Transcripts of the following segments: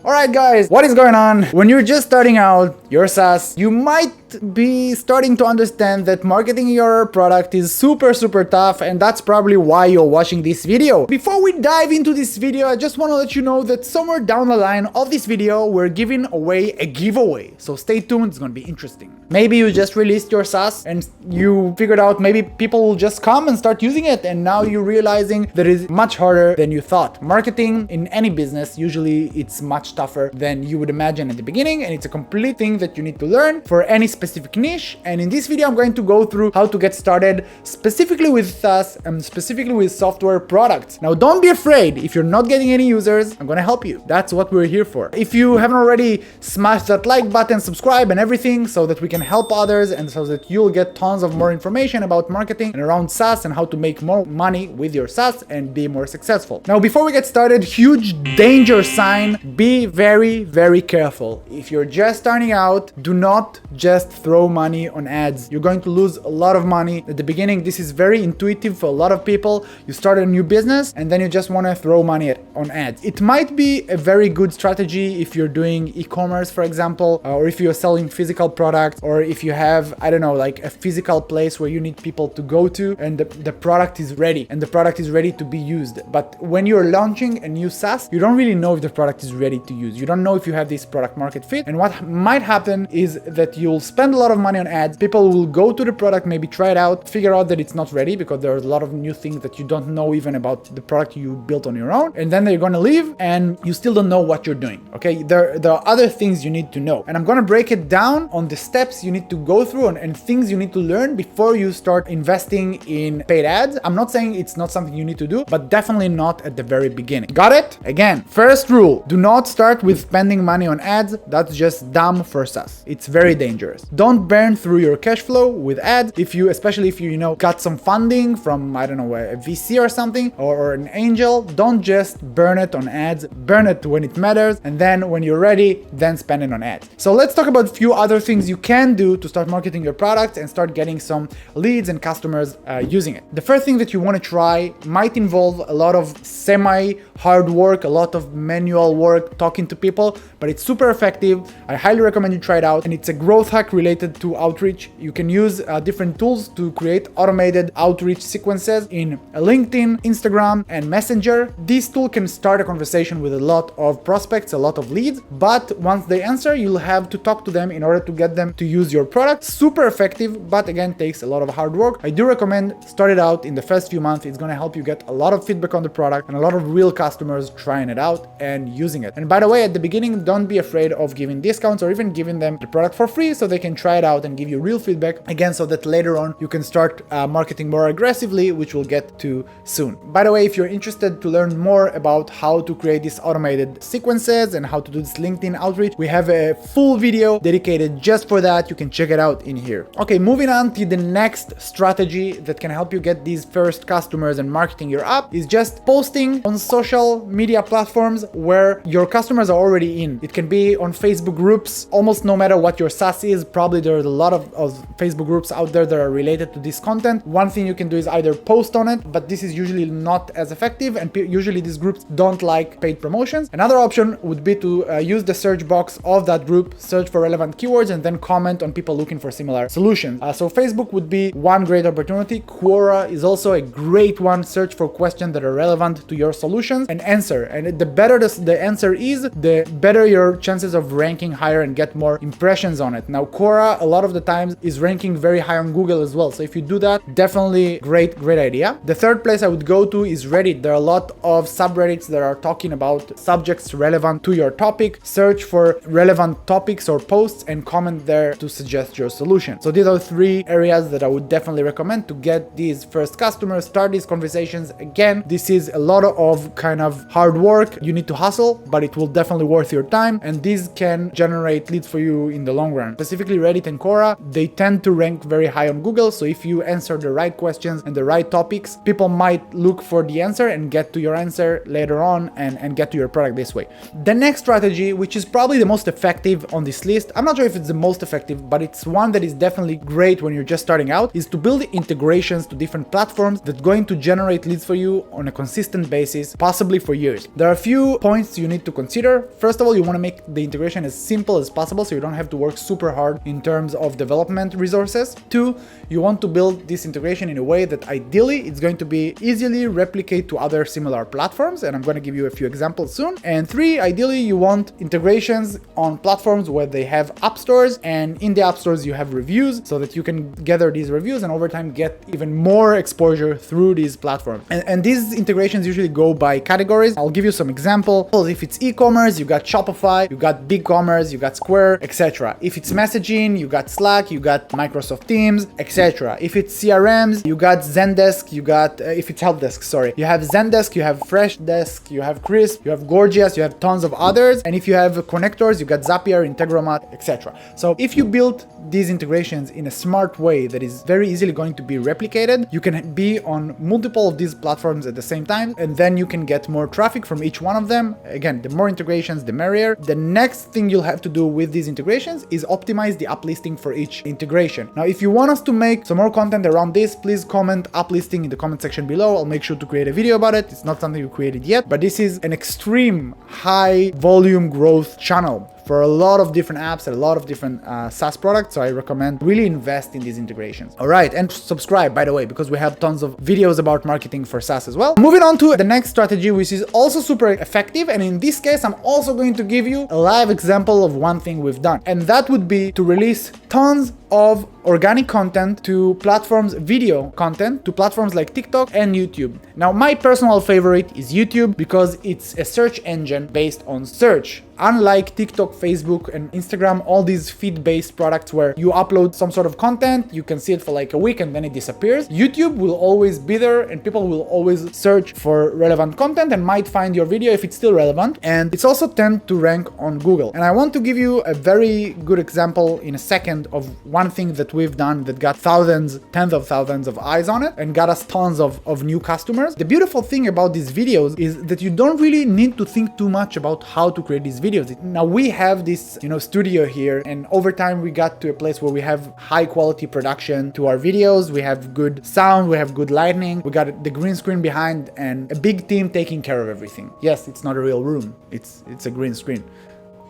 Alright guys, what is going on? When you're just starting out your SaaS, you might be starting to understand that marketing your product is super tough, and that's probably why you're watching this video. Before we dive into this video, I just want to let you know that somewhere down the line of this video, we're giving away a giveaway. So stay tuned, it's going to be interesting. Maybe you just released your SaaS and you figured out maybe people will just come and start using it, and now you're realizing that it's much harder than you thought. Marketing in any business, usually it's much tougher than you would imagine at the beginning, and it's a complete thing that you need to learn for any specific niche. And in this video, I'm going to go through how to get started specifically with SaaS and specifically with software products. Now, don't be afraid. If you're not getting any users, I'm going to help you. That's what we're here for. If you haven't already, smash that like button, subscribe and everything so that we can help others and so that you'll get tons of more information about marketing and around SaaS and how to make more money with your SaaS and be more successful. Now, before we get started, huge danger sign, be very careful. If you're just starting out, do not just throw money on ads. You're going to lose a lot of money at the beginning. This is very intuitive for a lot of people. You start a new business and then you just want to throw money on ads. It might be a very good strategy if you're doing e-commerce, for example, or if you're selling physical products, or if you have, I don't know, like a physical place where you need people to go to and the product is ready and the product is ready to be used. But when you're launching a new SaaS, you don't really know if the product is ready to use. You don't know if you have this product market fit. And what might happen is that you'll spend a lot of money on ads. People will go to the product, maybe try it out, figure out that it's not ready because there's a lot of new things that you don't know even about the product you built on your own. And then they're going to leave and you still don't know what you're doing. Okay, there are other things you need to know. And I'm going to break it down on the steps you need to go through and things you need to learn before you start investing in paid ads. I'm not saying it's not something you need to do, but definitely not at the very beginning. Got it? Again, first rule, do not start with spending money on ads. That's just dumb for SaaS. It's very dangerous. Don't burn through your cash flow with ads. Especially if you got some funding from, I don't know, a VC or something, or an angel, don't just burn it on ads. Burn it when it matters, and then when you're ready, then spend it on ads. So let's talk about a few other things you can do to start marketing your product and start getting some leads and customers using it. The first thing that you want to try might involve a lot of semi-hard work, a lot of manual work, talking to people, but it's super effective. I highly recommend you try it out, and it's a growth hack related to outreach. You can use different tools to create automated outreach sequences in LinkedIn, Instagram, and Messenger. This tool can start a conversation with a lot of prospects, a lot of leads, but once they answer, you'll have to talk to them in order to get them to use your product. Super effective, but again, takes a lot of hard work. I do recommend start it out in the first few months. It's going to help you get a lot of feedback on the product and a lot of real customers trying it out and using it. And by the way, at the beginning, don't be afraid of giving discounts or even giving them the product for free so they can try it out and give you real feedback, again, so that later on you can start marketing more aggressively, which we'll get to soon. By the way, if you're interested to learn more about how to create these automated sequences and how to do this LinkedIn outreach, we have a full video dedicated just for that. You can check it out in here. Okay, moving on to the next strategy that can help you get these first customers and marketing your app is just posting on social media platforms where your customers are already in. It can be on Facebook groups. Almost no matter what your SaaS is, probably there's a lot of Facebook groups out there that are related to this content. One thing you can do is either post on it, but this is usually not as effective, and usually these groups don't like paid promotions. Another option would be to use the search box of that group, search for relevant keywords, and then comment on people looking for similar solutions. So Facebook would be one great opportunity. Quora is also a great one. Search for questions that are relevant to your solutions and answer. And the better the answer is, the better your chances of ranking higher and get more impressions on it. Now, Quora, a lot of the times, is ranking very high on Google as well. So if you do that, definitely great idea. The third place I would go to is Reddit. There are a lot of subreddits that are talking about subjects relevant to your topic. Search for relevant topics or posts and comment there to suggest your solution. So these are three areas that I would definitely recommend to get these first customers, start these conversations. Again, this is a lot of kind of hard work. You need to hustle, but it will definitely worth your time, and these can generate leads for you in the long run. Specifically especially Reddit and Quora, they tend to rank very high on Google. So if you answer the right questions and the right topics, people might look for the answer and get to your answer later on and get to your product this way. The next strategy, which is probably the most effective on this list, I'm not sure if it's the most effective, but it's one that is definitely great when you're just starting out, is to build integrations to different platforms that are going to generate leads for you on a consistent basis, possibly for years. There are a few points you need to consider. First of all, you want to make the integration as simple as possible so you don't have to work super hard in terms of development resources. Two, you want to build this integration in a way that ideally it's going to be easily replicate to other similar platforms, and I'm going to give you a few examples soon. And three, ideally you want integrations on platforms where they have app stores, and in the app stores you have reviews so that you can gather these reviews and over time get even more exposure through these platforms. And these integrations usually go by categories. I'll give you some examples. If it's e-commerce, you got Shopify, you got BigCommerce, you got Square, etc. If it's messaging, you got Slack, you got Microsoft Teams, etc. If it's CRMs, you got Zendesk, you got, if it's help desk, sorry, you have Zendesk, you have Freshdesk, you have Crisp, you have Gorgias, you have tons of others. And if you have connectors, you got Zapier, Integromat, etc. So if you build these integrations in a smart way that is very easily going to be replicated, you can be on multiple of these platforms at the same time, and then you can get more traffic from each one of them. Again, the more integrations, the merrier. The next thing you'll have to do with these integrations is optimize the uplisting for each integration. Now, if you want us to make some more content around this, please comment uplisting in the comment section below. I'll make sure to create a video about it. It's not something we created yet, but this is an extreme high volume growth channel for a lot of different apps and a lot of different SaaS products. So I recommend really invest in these integrations. All right, and subscribe, by the way, because we have tons of videos about marketing for SaaS as well. Moving on to the next strategy, which is also super effective. And in this case, I'm also going to give you a live example of one thing we've done. And that would be to release tons of organic content to platforms, video content to platforms like TikTok and YouTube. Now, my personal favorite is YouTube because it's a search engine based on search. Unlike TikTok, Facebook, and Instagram, all these feed-based products where you upload some sort of content, you can see it for like a week and then it disappears. YouTube will always be there and people will always search for relevant content and might find your video if it's still relevant. And it's also tend to rank on Google. And I want to give you a very good example in a second of one thing that we've done that got thousands, tens of thousands of eyes on it and got us tons of new customers. The beautiful thing about these videos is that you don't really need to think too much about how to create these videos. Now we have this, studio here, and over time we got to a place where we have high quality production to our videos. We have good sound, we have good lighting, we got the green screen behind and a big team taking care of everything. Yes, it's not a real room. It's a green screen.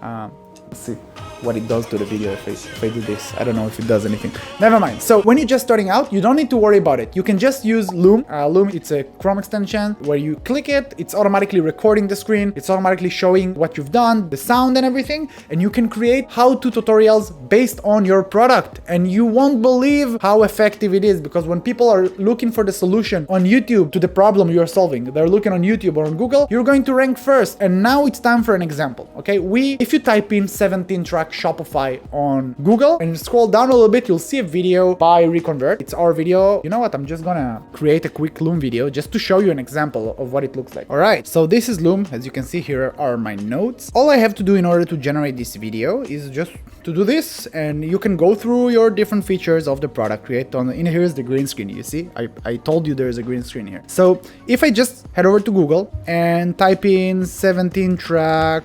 Let's see what it does to the video if I do this. I don't know if it does anything. Never mind. So when you're just starting out, you don't need to worry about it. You can just use Loom. Loom, it's a Chrome extension where you click it, it's automatically recording the screen, it's automatically showing what you've done, the sound and everything, and you can create how-to tutorials based on your product. And you won't believe how effective it is, because when people are looking for the solution on YouTube to the problem you're solving, they're looking on YouTube or on Google, you're going to rank first. And now it's time for an example. Okay, if you type in 17-track Shopify on Google and scroll down a little bit, you'll see a video by Reconvert. It's our video. You know what? I'm just gonna create a quick Loom video just to show you an example of what it looks like. All right, so this is Loom. As you can see, here are my notes. All I have to do in order to generate this video is just to do this, and you can go through your different features of the product, create on, and here's the green screen. You see, I told you there's a green screen here. So if I just head over to Google and type in 17-track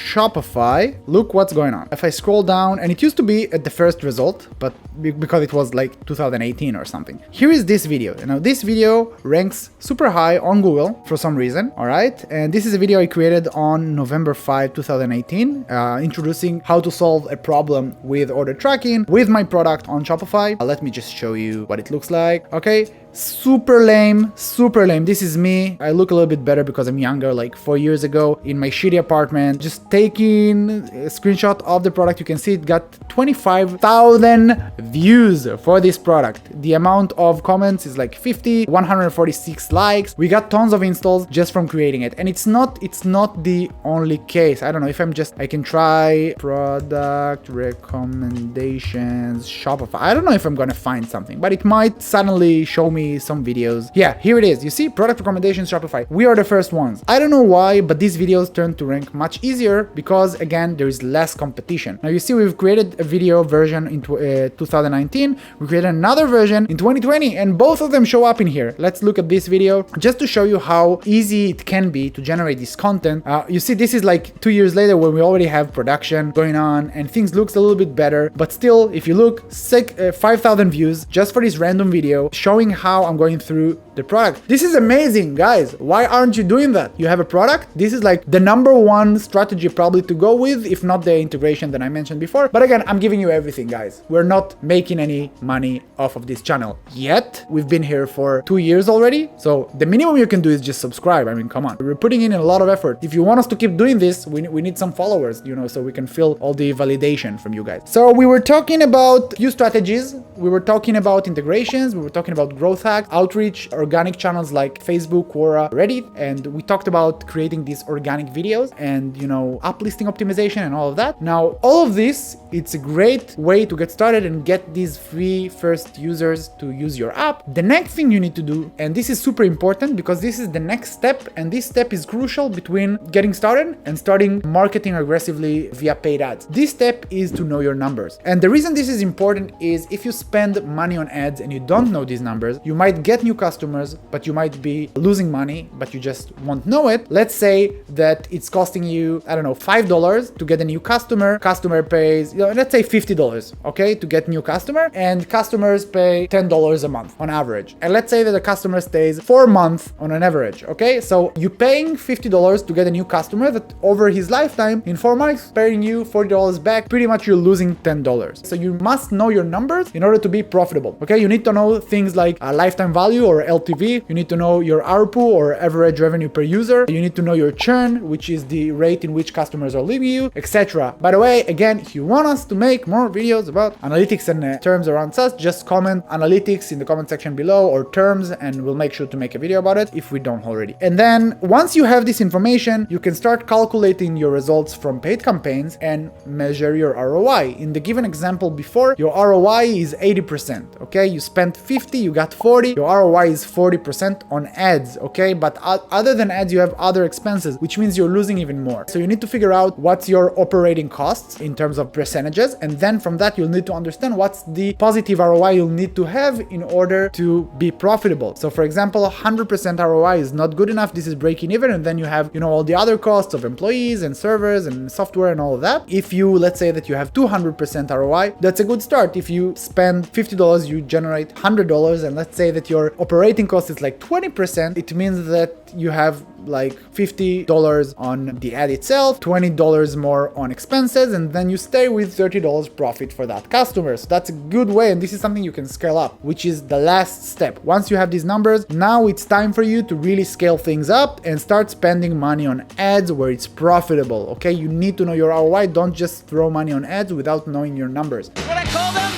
Shopify, look what's going on. If I scroll down, and it used to be at the first result, but because it was like 2018 or something. Here is this video. Now this video ranks super high on Google for some reason. All right, and this is a video I created on November 5, 2018, introducing how to solve a problem with order tracking with my product on Shopify. Let me just show you what it looks like. Okay, super lame. This is me. I look a little bit better because I'm younger, like 4 years ago in my shitty apartment, just taking a screenshot of the product. You can see it got 25,000 views for this product. The amount of comments is like 50, 146 likes. We got tons of installs just from creating it. And it's not the only case. I don't know if I can try product recommendations Shopify. I don't know if I'm gonna find something, but it might suddenly show me me some videos. Yeah, here it is. You see, product recommendations, Shopify. We are the first ones. I don't know why, but these videos turn to rank much easier because, again, there is less competition. Now you see, we've created a video version in 2019. We created another version in 2020, and both of them show up in here. Let's look at this video just to show you how easy it can be to generate this content. You see, this is like 2 years later when we already have production going on and things looks a little bit better, but still, if you look, 5,000 views just for this random video showing how I'm going through the product. This is amazing, guys. Why aren't you doing that? You have a product. This is like the #1 strategy probably to go with, if not the integration that I mentioned before. But again, I'm giving you everything, guys. We're not making any money off of this channel yet. We've been here for 2 years already. So the minimum you can do is just subscribe. I mean, come on. We're putting in a lot of effort. If you want us to keep doing this, we need some followers, you know, so we can feel all the validation from you guys. So we were talking about few strategies. We were talking about integrations. We were talking about growth hack, outreach, organic channels like Facebook, Quora, Reddit. And we talked about creating these organic videos and, you know, uplisting optimization and all of that. Now, all of this, it's a great way to get started and get these free first users to use your app. The next thing you need to do, and this is super important because this is the next step, and this step is crucial between getting started and starting marketing aggressively via paid ads. This step is to know your numbers. And the reason this is important is if you spend money on ads and you don't know these numbers, you might get new customers, but you might be losing money, but you just won't know it. Let's say that it's costing you, I don't know, $5 to get a new customer. Customer pays, you know, let's say $50, okay, to get new customer, and customers pay $10 a month on average. And let's say that the customer stays 4 months on an average, okay? So you're paying $50 to get a new customer that over his lifetime in 4 months paying you $40 back. Pretty much you're losing $10. So you must know your numbers in order to be profitable, okay? You need to know things like lifetime value or LTV. You need to know your ARPU or average revenue per user. You need to know your churn, which is the rate in which customers are leaving you, etc. By the way, again, if you want us to make more videos about analytics and terms around SaaS, just comment analytics in the comment section below or terms, and we'll make sure to make a video about it if we don't already. And then once you have this information, you can start calculating your results from paid campaigns and measure your ROI. In the given example before, your ROI is 80%, okay? You spent 50, you got 40, your ROI is 40% on ads, okay? But other than ads, you have other expenses, which means you're losing even more. So you need to figure out what's your operating costs in terms of percentages, and then from that, you'll need to understand what's the positive ROI you'll need to have in order to be profitable. So for example, 100% ROI is not good enough. This is breaking even, and then you have, you know, all the other costs of employees and servers and software and all of that. If you, let's say that you have 200% ROI, that's a good start. If you spend $50, you generate $100, and let's say that your operating cost is like 20%, it means that you have like $50 on the ad itself, $20 more on expenses, and then you stay with $30 profit for that customer. So that's a good way, and this is something you can scale up, which is the last step. Once you have these numbers, now it's time for you to really scale things up and start spending money on ads where it's profitable, okay? You need to know your ROI. Don't just throw money on ads without knowing your numbers. What I call them?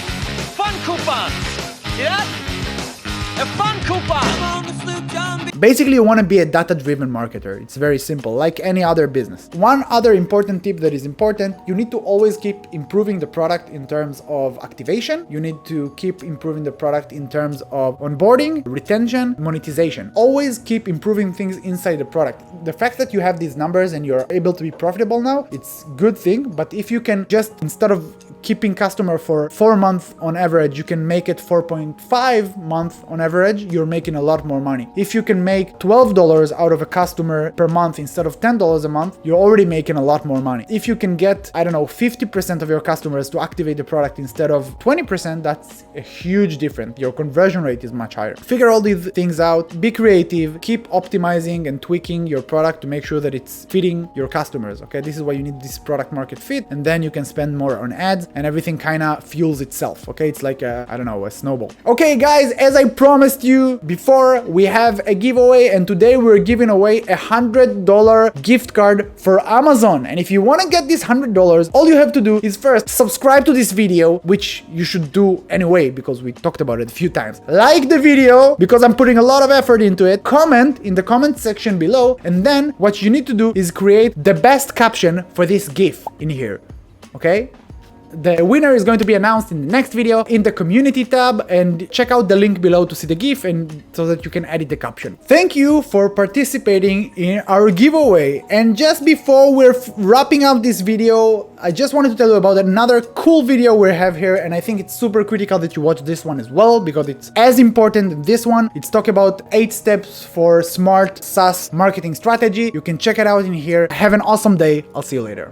Fun coupons. See that? A fun coupon. Basically, you want to be a data-driven marketer. It's very simple, like any other business. One other important tip that is important, you need to always keep improving the product in terms of activation. You need to keep improving the product in terms of onboarding, retention, monetization. Always keep improving things inside the product. The fact that you have these numbers and you're able to be profitable now, it's a good thing. But if you can just, instead of keeping customer for 4 months on average, you can make it 4.5 months on average, you're making a lot more money. If you can make $12 out of a customer per month instead of $10 a month, you're already making a lot more money. If you can get, I don't know, 50% of your customers to activate the product instead of 20%, that's a huge difference. Your conversion rate is much higher. Figure all these things out, be creative, keep optimizing and tweaking your product to make sure that it's fitting your customers, okay? This is why you need this product market fit, and then you can spend more on ads and everything kind of fuels itself, okay? It's like a, I don't know, a snowball. Okay, guys, as I promised you before, we have a giveaway, and today we're giving away a $100 gift card for Amazon. And if you want to get this $100, all you have to do is first subscribe to this video, which you should do anyway because we talked about it a few times. Like the video because I'm putting a lot of effort into it. Comment in the comment section below, and then what you need to do is create the best caption for this GIF in here, okay? The winner is going to be announced in the next video in the community tab, and check out the link below to see the GIF and so that you can edit the caption. Thank you for participating in our giveaway. And just before we're wrapping up this video, I just wanted to tell you about another cool video we have here, and I think it's super critical that you watch this one as well because it's as important as this one. It's talking about 8 steps for smart SaaS marketing strategy. You can check it out in here. Have an awesome day. I'll see you later.